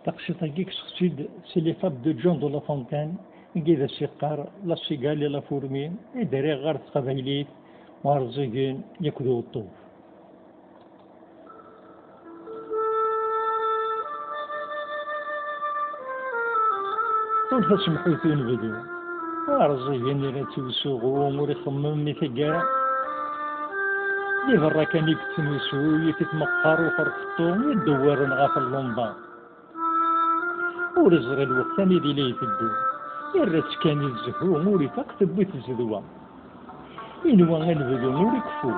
تقشيطة سكسيد سيليفاب دو جون دو لا فونتان كيدا سيقار لا سيغالي لا فورمين إداري غار تقبايليت وارزيقين يكدو الطوف. طول تسمحوثون بدو وارزيقين اللي توسوغو موري خممني ثقارا لي برا كان يكتنوسو يتمقر وفرقطو يدورن غاف اللومبا ورزغ الوقت ثاني دي لي تدو يرات كان يزهو موري فقط بيت الزدوة إنوا غنبدو موري كفو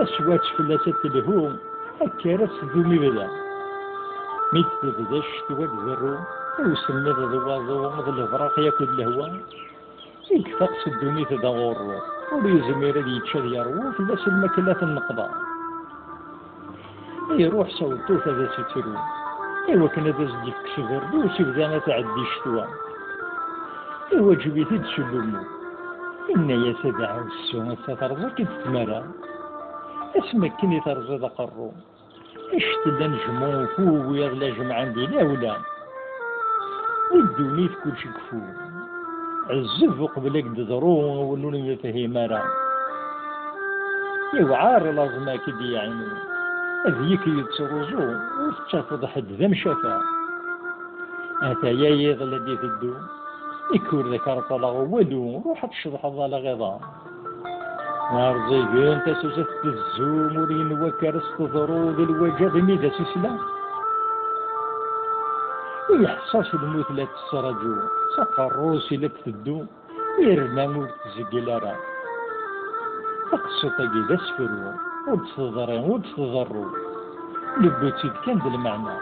أسوات فلاسة الهوم هكا سدومي بدا ميت تبدا الشتوى تزرو وسميت ضوازو مضل الفراق ياكل الهوا يكفق سدومي تدغورو وليزمير اللي يتشاد يروو فلاس الماكلات النقضة يروح صوتو فذا سترو إوا كان هذا زديك كسفر دوسي بدا تعدي الشتوى إوا جبيتي تسلمو إن يا سادة عوسو سترزا كي تتمرى اسمك كني ترزا دا قرو اشتلا نجمو فوق ويغلا جمع عندي لا ولا والدوني في كل شي كفو عزف قبلك دزرو ولوني يفهمارا إوا عار لازم كدي يعني أذيك يتسرزو وتشافض حد ذا مشافا أتايا يغلا دي تدو يكور ذاك رطلا ولو روح تشرح على غضا نارزيقين تسوسة الزوم ورين وكارس تضرو ذي الوجه ميدا سيسلا يحصاش الموت لا تسرجو ساقا الروسي لا تدو يرنا مور تزقلارا تقصو تاقي ذا سفرو وتتضرين وتتضرو لبوتيد كان ذا المعنى